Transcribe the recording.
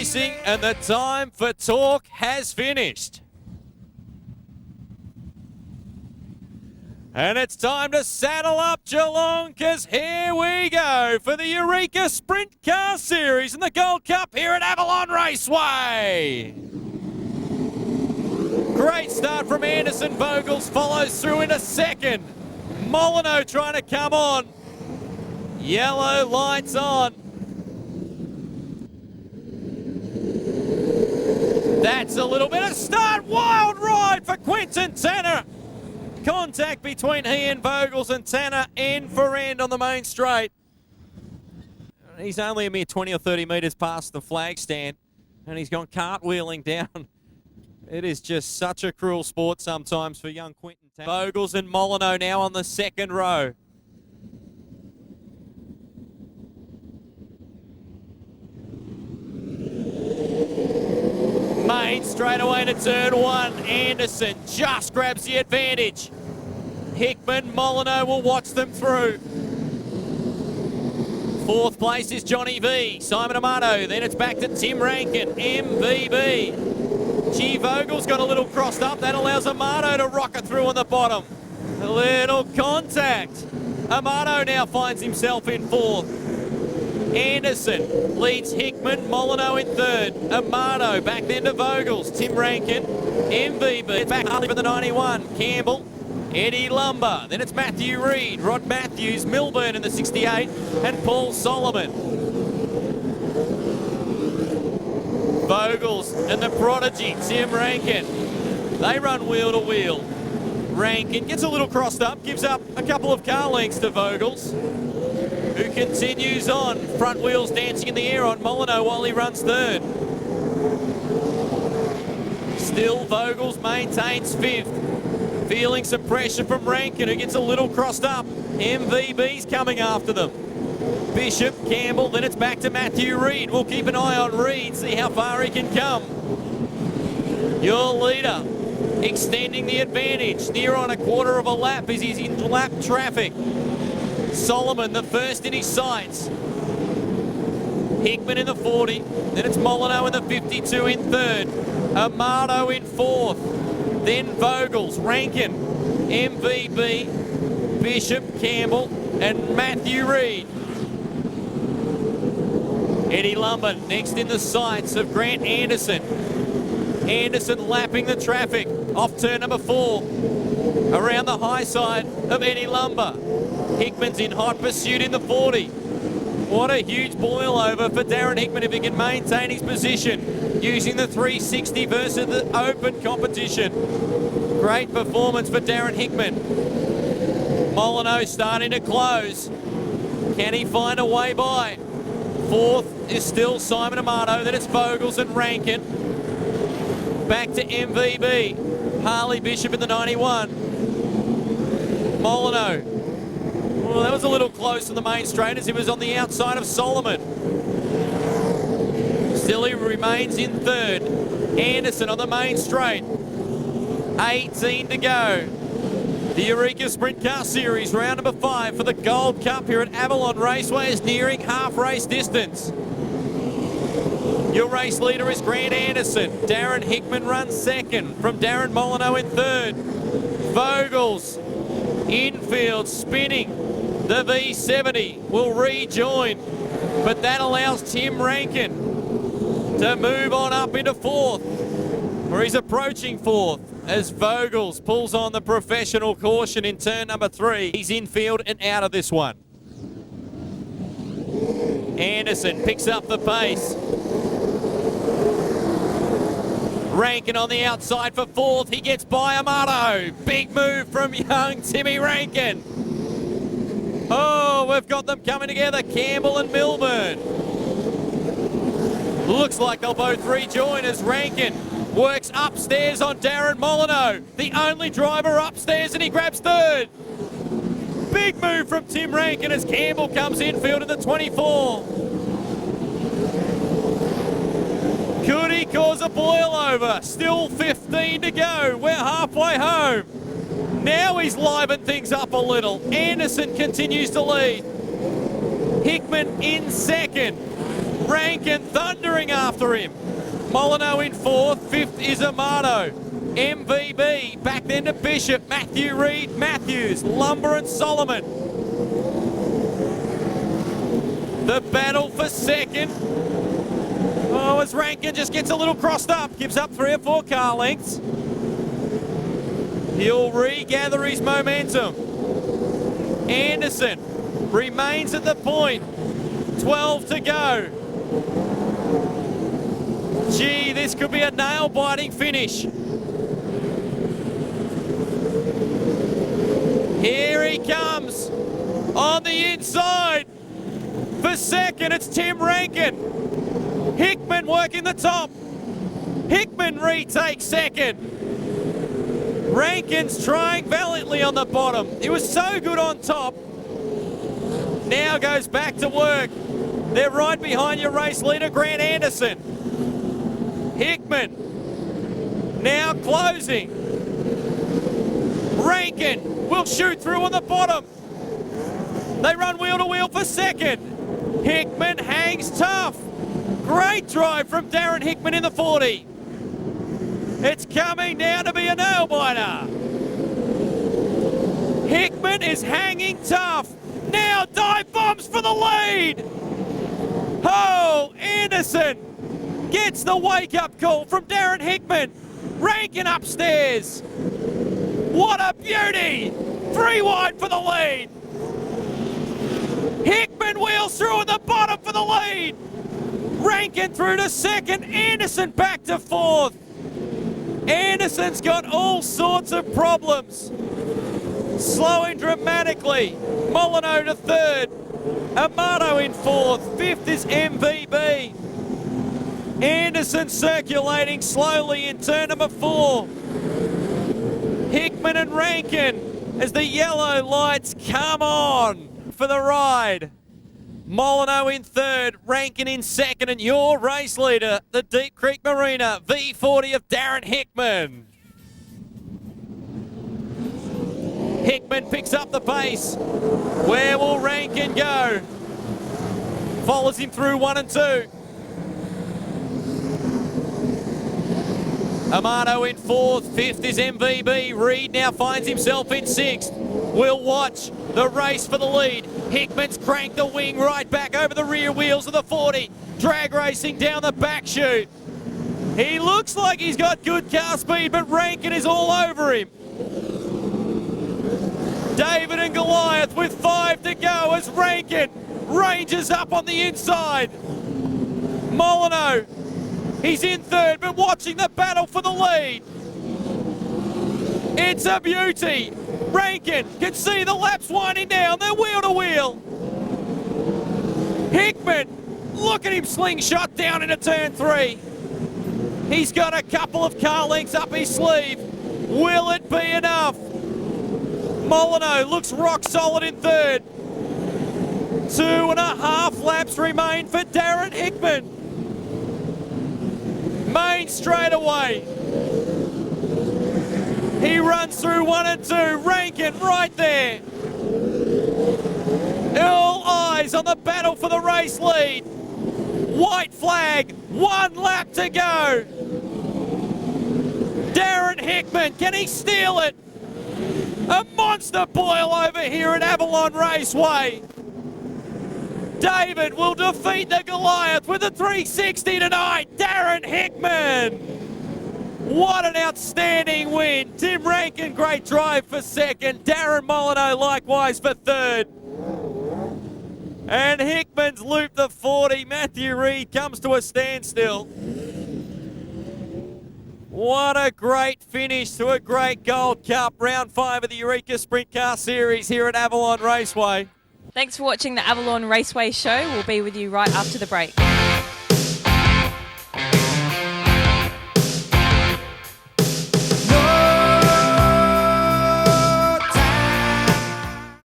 racing, and the time for talk has finished. And it's time to saddle up, Geelong, because here we go for the Eureka Sprint Car Series and the Gold Cup here at Avalon Raceway. Great start from Anderson. Vogels follows through into second. Molyneux trying to come on. Yellow lights on. That's a little bit of start. Wild ride for Quentin Tanner. Contact between he and Vogels, and Tanner end for end on the main straight. He's only a mere 20 or 30 metres past the flag stand, and he's gone cartwheeling down. It is just such a cruel sport sometimes for young Quentin Tanner. Vogels and Molyneux now on the second row. Main straight away to turn one. Anderson just grabs the advantage. Hickman, Molyneux will watch them through. Fourth place is Johnny V. Simon Amato. Then it's back to Tim Rankin. MVB. G. Vogel's got a little crossed up. That allows Amato to rocket through on the bottom. A little contact. Amato now finds himself in fourth. Anderson leads Hickman, Molyneux in third. Amato back then to Vogels. Tim Rankin, MVB back up for the 91. Campbell, Eddie Lumber. Then it's Matthew Reid, Rod Matthews, Milburn in the 68, and Paul Solomon. Vogels and the prodigy, Tim Rankin. They run wheel to wheel. Rankin gets a little crossed up, gives up a couple of car lengths to Vogels, who continues on. Front wheels dancing in the air on Molyneux while he runs third. Still Vogels maintains fifth. Feeling some pressure from Rankin, who gets a little crossed up. MVB's coming after them. Bishop, Campbell, then it's back to Matthew Reid. We'll keep an eye on Reid, see how far he can come. Your leader extending the advantage. Near on a quarter of a lap as he's in lap traffic. Solomon, the first in his sights. Hickman in the 40. Then it's Molyneux in the 52 in third. Amato in fourth. Then Vogels, Rankin, MVB, Bishop, Campbell, and Matthew Reid. Eddie Lumber next in the sights of Grant Anderson. Anderson lapping the traffic off turn number 4. Around the high side of Eddie Lumber. Hickman's in hot pursuit in the 40. What a huge boil over for Darren Hickman if he can maintain his position using the 360 versus the open competition. Great performance for Darren Hickman. Molyneux starting to close. Can he find a way by? Fourth is still Simon Amato. Then it's Vogels and Rankin. Back to MVB. Harley Bishop in the 91. Molyneux. Well, that was a little close to the main straight as he was on the outside of Solomon. Still he remains in third. Anderson on the main straight. 18 to go. The Eureka Sprint Car Series, round number 5 for the Gold Cup here at Avalon Raceway is nearing half race distance. Your race leader is Grant Anderson. Darren Hickman runs second from Darren Molyneux in third. Vogels infield spinning. The V70 will rejoin, but that allows Tim Rankin to move on up into fourth, or he's approaching fourth as Vogels pulls on the professional caution in turn number 3. He's infield and out of this one. Anderson picks up the pace. Rankin on the outside for fourth. He gets by Amato. Big move from young Timmy Rankin. Oh, we've got them coming together, Campbell and Milburn. Looks like they'll both rejoin as Rankin works upstairs on Darren Molyneux. The only driver upstairs, and he grabs third. Big move from Tim Rankin as Campbell comes infield in the 24. Could he cause a boil over? Still 15 to go. We're halfway home. Now he's livened things up a little. Anderson continues to lead. Hickman in second. Rankin thundering after him. Molyneux in fourth, fifth is Amato. MVB, back then to Bishop, Matthew Reid, Matthews, Lumber and Solomon. The battle for second. Oh, as Rankin just gets a little crossed up, gives up 3 or 4 car lengths. He'll regather his momentum. Anderson remains at the point. 12 to go. Gee, this could be a nail-biting finish. Here he comes on the inside. For second, it's Tim Rankin. Hickman working the top. Hickman retakes second. Rankin's trying valiantly on the bottom. He was so good on top. Now goes back to work. They're right behind your race leader, Grant Anderson. Hickman now closing. Rankin will shoot through on the bottom. They run wheel to wheel for second. Hickman hangs tough. Great drive from Darren Hickman in the 40. It's coming down to be a nail-biter. Hickman is hanging tough. Now dive bombs for the lead. Oh, Anderson gets the wake-up call from Darren Hickman. Rankin upstairs. What a beauty. 3 wide for the lead. Hickman wheels through at the bottom for the lead. Rankin through to second. Anderson back to fourth. Anderson's got all sorts of problems. Slowing dramatically. Molyneux to third. Amato in fourth. Fifth is MVB. Anderson circulating slowly in turn number 4. Hickman and Rankin as the yellow lights come on for the ride. Molyneux in third, Rankin in second, and your race leader, the Deep Creek Marina V40 of Darren Hickman. Hickman picks up the pace. Where will Rankin go? Follows him through 1 and 2. Amato in fourth, fifth is MVB. Reid now finds himself in sixth. We'll watch the race for the lead. Hickman's cranked the wing right back over the rear wheels of the 40. Drag racing down the back chute. He looks like he's got good car speed, but Rankin is all over him. David and Goliath with 5 to go as Rankin ranges up on the inside. Molyneux, he's in third, but watching the battle for the lead. It's a beauty. Rankin can see the laps winding down. They're wheel to wheel. Hickman, look at him slingshot down into turn 3. He's got a couple of car lengths up his sleeve. Will it be enough? Molyneux looks rock solid in third. 2.5 laps remain for Darren Hickman. Main straightaway. He runs through 1 and 2. Rankin right there. All eyes on the battle for the race lead. White flag. 1 lap to go. Darren Hickman, can he steal it? A monster boil over here at Avalon Raceway. David will defeat the Goliath with a 360 tonight. Darren Hickman. What an outstanding win. Tim Rankin, great drive for second. Darren Molyneux likewise for third. And Hickman's looped the 40. Matthew Reid comes to a standstill. What a great finish to a great Gold Cup. Round 5 of the Eureka Sprint Car Series here at Avalon Raceway. Thanks for watching the Avalon Raceway show. We'll be with you right after the break.